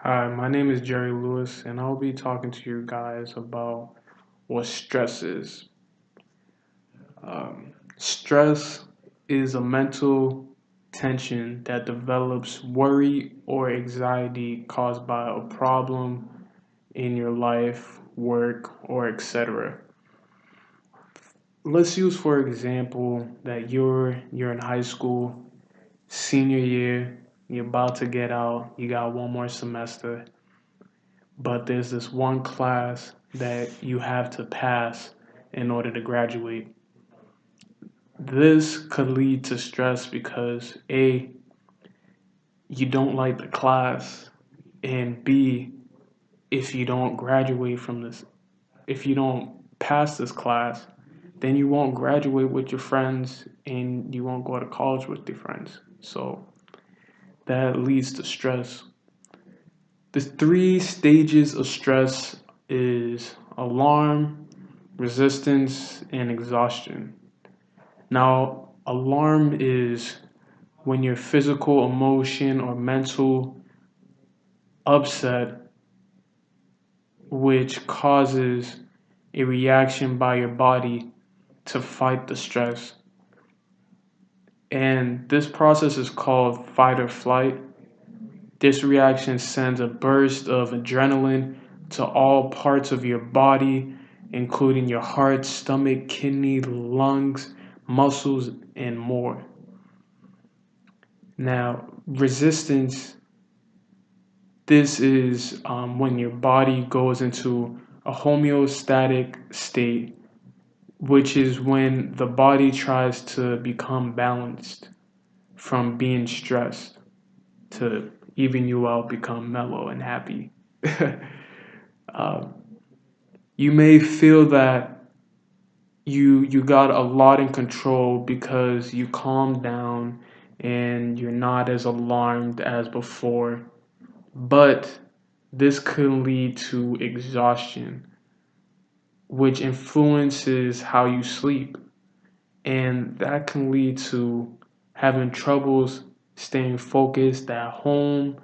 Hi, my name is Jerry Lewis, and I'll be talking to you guys about what stress is. Stress is a mental tension that develops worry or anxiety caused by a problem in your life, work, or etc. Let's use for example that you're in high school, senior year, you're about to get out, you got one more semester, but there's this one class that you have to pass in order to graduate. This could lead to stress because A, you don't like the class, and B, if you don't graduate from this, if you don't pass this class, then you won't graduate with your friends and you won't go to college with your friends. So that leads to stress. The three stages of stress is alarm, resistance, and exhaustion. Now, alarm is when your physical, emotion, or mental upset, which causes a reaction by your body to fight the stress. And this process is called fight or flight. This reaction sends a burst of adrenaline to all parts of your body, including your heart, stomach, kidney, lungs, muscles, and more. Now, resistance, this is when your body goes into a homeostatic state, which is when the body tries to become balanced from being stressed to even you out, become mellow and happy. uh, you may feel that you got a lot in control because you calmed down and you're not as alarmed as before, but this could lead to exhaustion, which influences how you sleep, and that can lead to having troubles staying focused at home,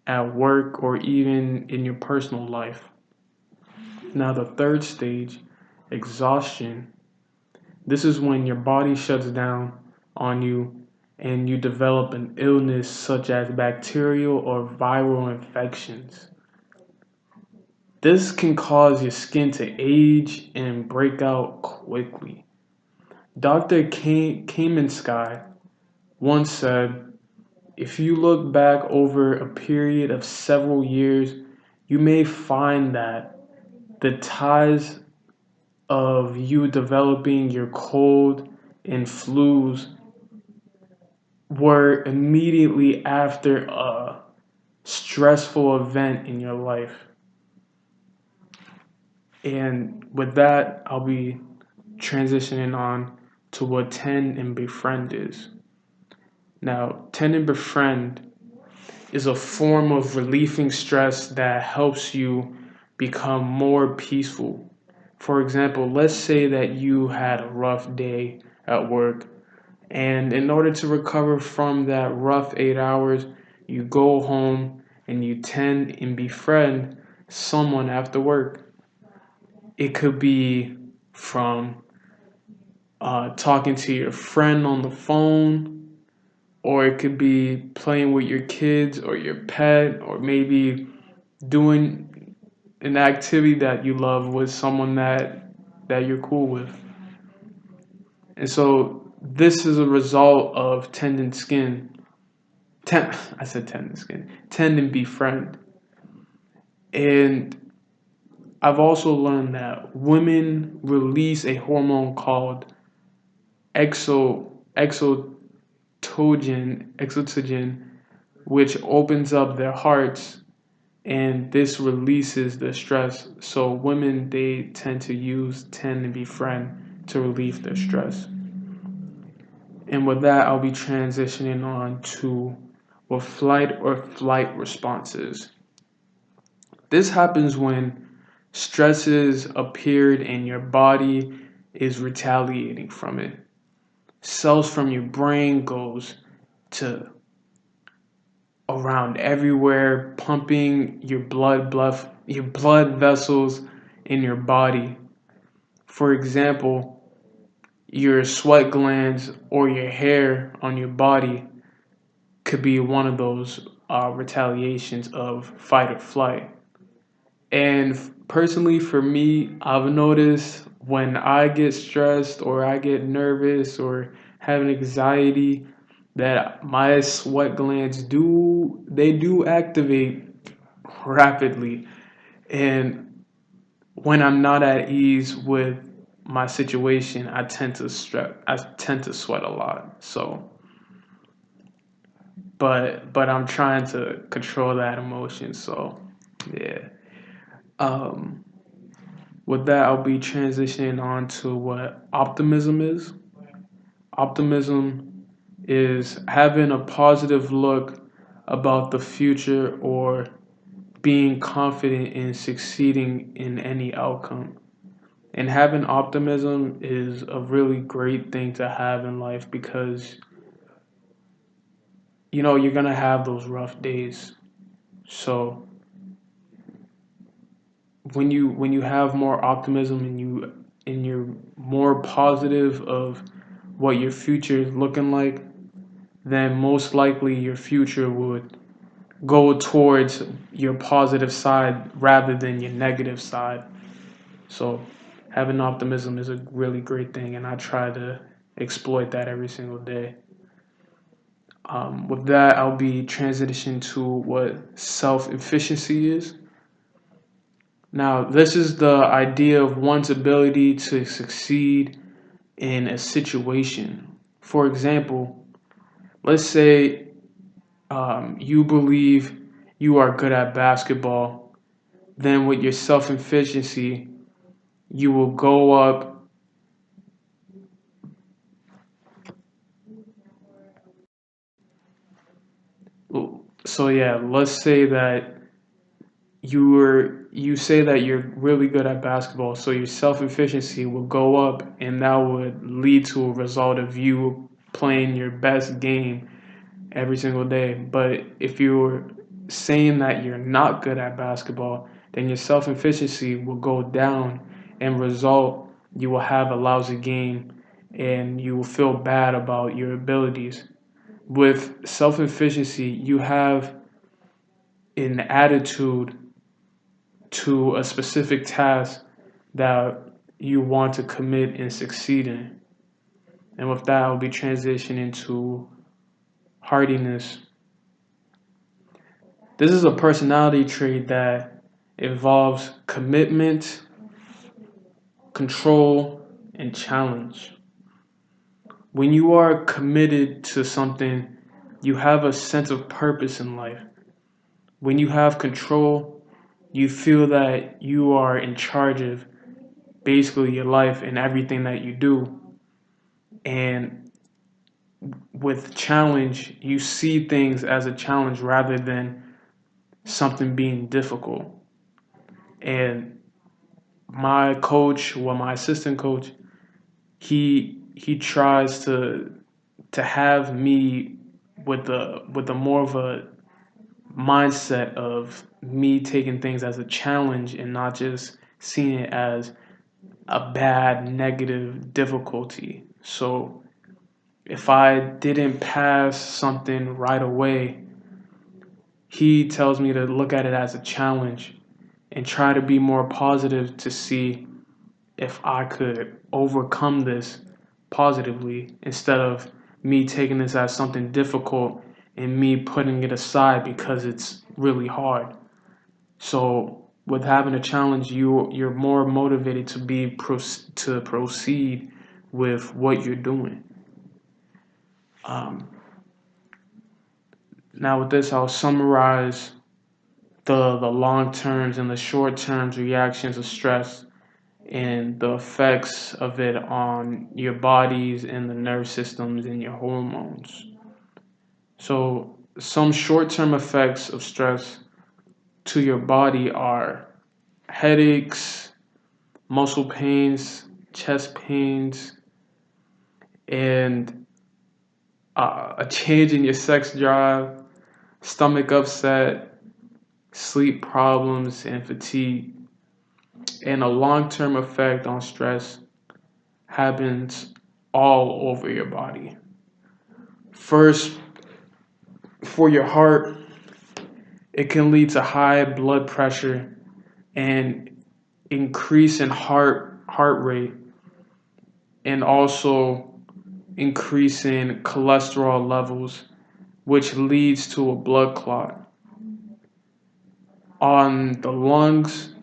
at work, or even in your personal life. Now, the third stage, exhaustion, this is when your body shuts down on you and you develop an illness such as bacterial or viral infections. This can cause your skin to age and break out quickly. Dr. Kamenskij once said, if you look back over a period of several years, you may find that the ties of you developing your cold and flus were immediately after a stressful event in your life. And with that, I'll be transitioning on to what Tend and Befriend is. Now, Tend and Befriend is a form of relieving stress that helps you become more peaceful. For example, let's say that you had a rough day at work, and in order to recover from that rough 8 hours, you go home and you tend and befriend someone after work. It could be from talking to your friend on the phone, or it could be playing with your kids or your pet, or maybe doing an activity that you love with someone that you're cool with. And so this is a result of tendon skin. I said tendon skin. Tendon befriend. And I've also learned that women release a hormone called exotogen, which opens up their hearts, and this releases the stress. So women, they tend to use tend and befriend to relieve their stress. And with that, I'll be transitioning on to what flight or flight response is. This happens when stresses appeared and your body is retaliating from it. Cells from your brain goes to around everywhere, pumping your blood vessels in your body. For example, your sweat glands or your hair on your body could be one of those retaliations of fight or flight. And personally, for me, I've noticed when I get stressed or I get nervous or have an anxiety that my sweat glands do activate rapidly. And when I'm not at ease with my situation, I tend to sweat a lot. So, but I'm trying to control that emotion. So, yeah. Um, with that, I'll be transitioning on to what optimism is. Optimism is having a positive look about the future or being confident in succeeding in any outcome. And having optimism is a really great thing to have in life because you're going to have those rough days. So when you have more optimism and you're more positive of what your future is looking like, then most likely your future would go towards your positive side rather than your negative side. So having optimism is a really great thing, and I try to exploit that every single day. With that, I'll be transitioning to what self-efficiency is. Now, this is the idea of one's ability to succeed in a situation. For example, let's say you believe you are good at basketball, then with your self efficiency, you will go up. So, yeah, let's say that you say that you're really good at basketball, so your self efficiency will go up, and that would lead to a result of you playing your best game every single day. But if you're saying that you're not good at basketball, then your self efficiency will go down, and result you will have a lousy game, and you will feel bad about your abilities. With self efficiency, you have an attitude to a specific task that you want to commit and succeed in. And with that, I'll be transitioning to hardiness. This is a personality trait that involves commitment, control, and challenge. When you are committed to something, you have a sense of purpose in life. When you have control, you feel that you are in charge of basically your life and everything that you do. And with challenge, you see things as a challenge rather than something being difficult. And my coach, well, my assistant coach, he tries to have me with a more of a mindset of me taking things as a challenge and not just seeing it as a bad negative difficulty. So if I didn't pass something right away, he tells me to look at it as a challenge and try to be more positive to see if I could overcome this positively instead of me taking this as something difficult and me putting it aside because it's really hard. So with having a challenge, you're more motivated to to proceed with what you're doing. Um, Now with this, I'll summarize the long terms and the short terms reactions of stress and the effects of it on your bodies and the nerve systems and your hormones. So, some short term effects of stress to your body are headaches, muscle pains, chest pains, and a change in your sex drive, stomach upset, sleep problems, and fatigue. And a long term effect on stress happens all over your body. First, for your heart, it can lead to high blood pressure and increase in heart rate, and also increase in cholesterol levels, which leads to a blood clot. On the lungs,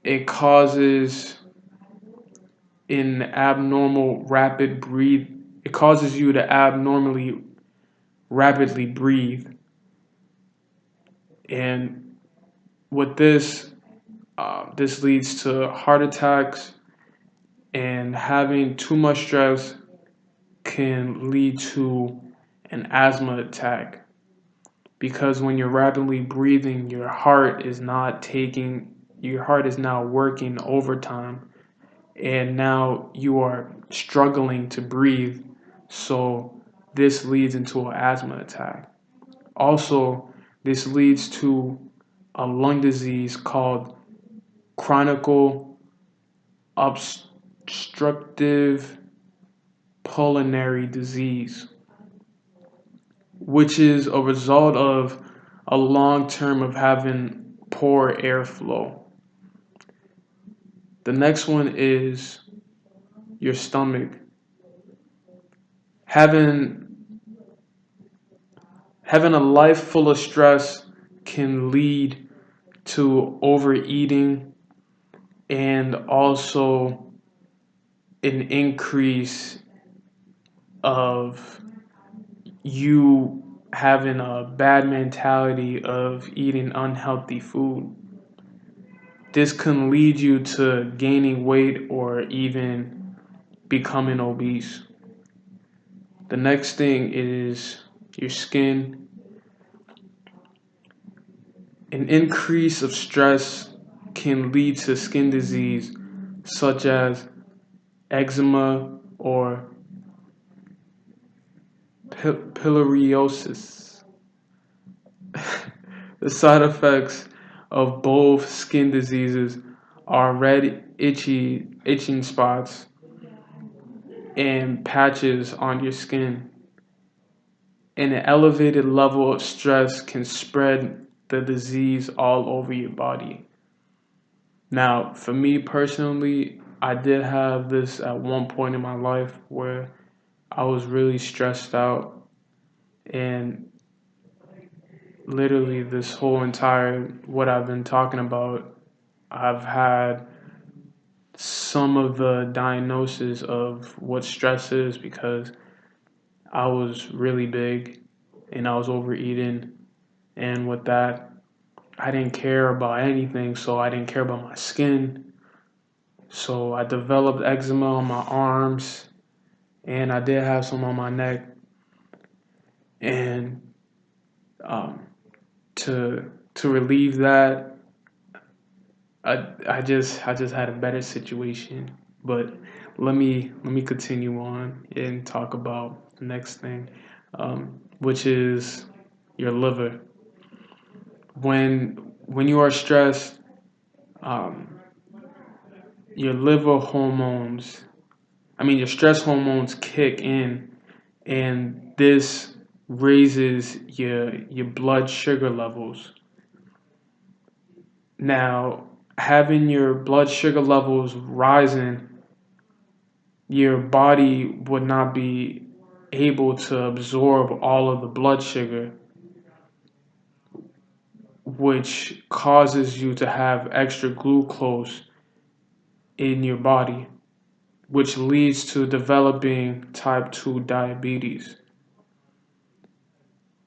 it causes an abnormal rapid breathe. It causes you to abnormally rapidly breathe, and with this, this leads to heart attacks, and having too much stress can lead to an asthma attack, because when you're rapidly breathing, your heart is now working overtime, and now you are struggling to breathe. So this leads into an asthma attack. Also, this leads to a lung disease called chronic obstructive pulmonary disease, which is a result of a long term of having poor airflow. The next one is your stomach. Having having a life full of stress can lead to overeating, and also an increase of you having a bad mentality of eating unhealthy food. This can lead you to gaining weight or even becoming obese. The next thing is your skin. An increase of stress can lead to skin disease such as eczema or pilariosis. The side effects of both skin diseases are red, itching spots and patches on your skin. And an elevated level of stress can spread the disease all over your body. Now, for me personally, I did have this at one point in my life where I was really stressed out, and literally this whole entire what I've been talking about, I've had some of the diagnosis of what stress is, because I was really big and I was overeating, and with that, I didn't care about anything, so I didn't care about my skin. So I developed eczema on my arms, and I did have some on my neck. And um, to relieve that, I just had a better situation. But let me continue on and talk about the next thing, which is your liver. When you are stressed, um, your liver hormones, your stress hormones kick in, and this raises your blood sugar levels. Now, having your blood sugar levels rising, your body would not be able to absorb all of the blood sugar, which causes you to have extra glucose in your body, which leads to developing type 2 diabetes.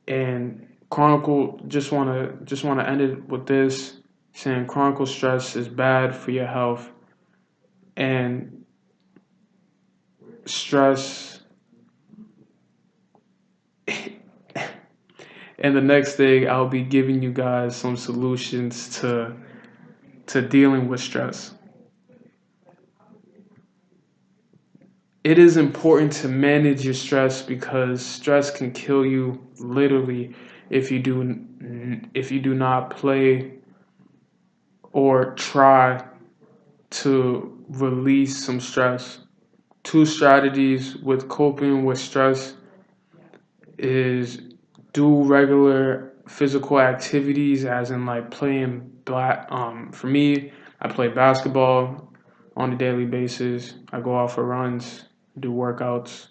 And chronicle, just want to end it with this, saying chronic stress is bad for your health, and stress. And the next thing, I'll be giving you guys some solutions to dealing with stress. It is important to manage your stress, because stress can kill you literally. if you do not play or try to release some stress. Two strategies with coping with stress is do regular physical activities, as in like playing black. For me, I play basketball on a daily basis. I go out for runs, do workouts.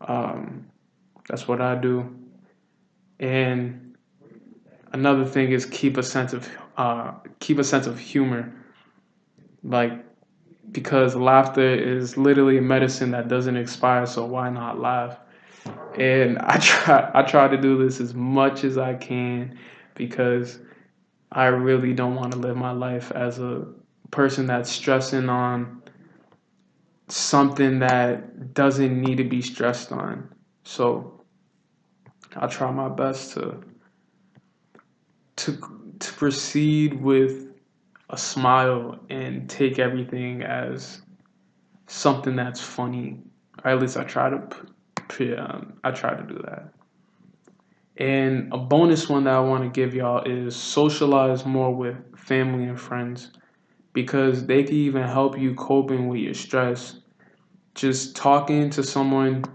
Um, that's what I do. And another thing is keep a sense of humor, like because laughter is literally a medicine that doesn't expire. So why not laugh? And I try to do this as much as I can because I really don't want to live my life as a person that's stressing on something that doesn't need to be stressed on. So I try my best to to proceed with a smile and take everything as something that's funny. Or at least I try to do that. And a bonus one that I want to give y'all is socialize more with family and friends because they can even help you coping with your stress. Just talking to someone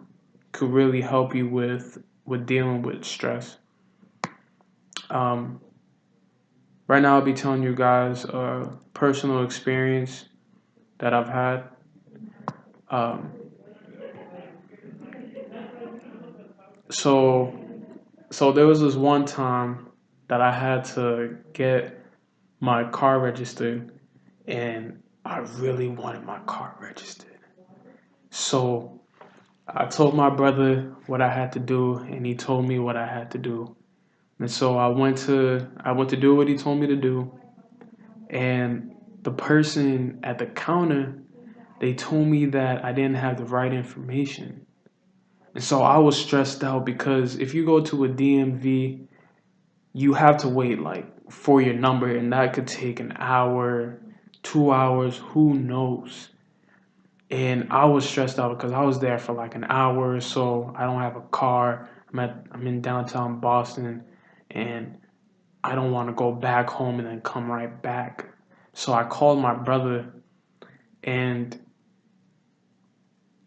could really help you with dealing with stress. Um, right now, I'll be telling you guys a personal experience that I've had. Um, so so there was this one time that I had to get my car registered, and I really wanted my car registered. So I told my brother what I had to do, and he told me what I had to do. And so I went to do what he told me to do, and the person at the counter, they told me that I didn't have the right information. And so I was stressed out because if you go to a DMV, you have to wait like for your number, and that could take an hour, 2 hours, who knows. And I was stressed out because I was there for like an hour or so. I don't have a car. I'm in downtown Boston, and I don't want to go back home and then come right back. So I called my brother, and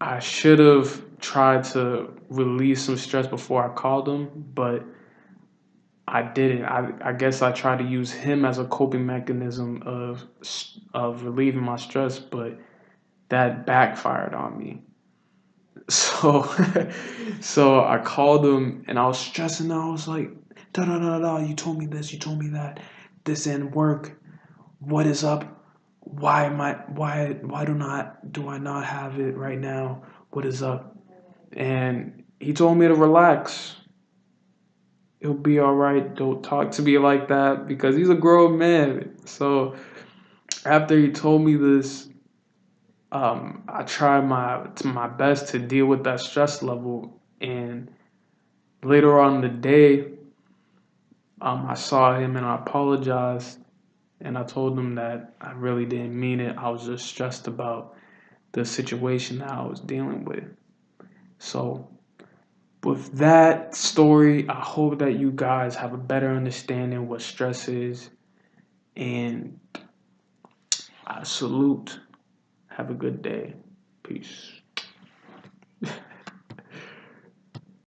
I should have tried to release some stress before I called him, but I didn't. I guess I tried to use him as a coping mechanism of relieving my stress, but that backfired on me. So so I called him and I was stressing out. I was like, da da da da, you told me this, you told me that. This didn't work. What is up? Why do I not have it right now? What is up? And he told me to relax. It'll be all right. Don't talk to me like that because he's a grown man. So after he told me this, I tried my best to deal with that stress level. And later on in the day, I saw him and I apologized. And I told him that I really didn't mean it. I was just stressed about the situation that I was dealing with. So, with that story, I hope that you guys have a better understanding what stress is. And I salute. Have a good day. Peace.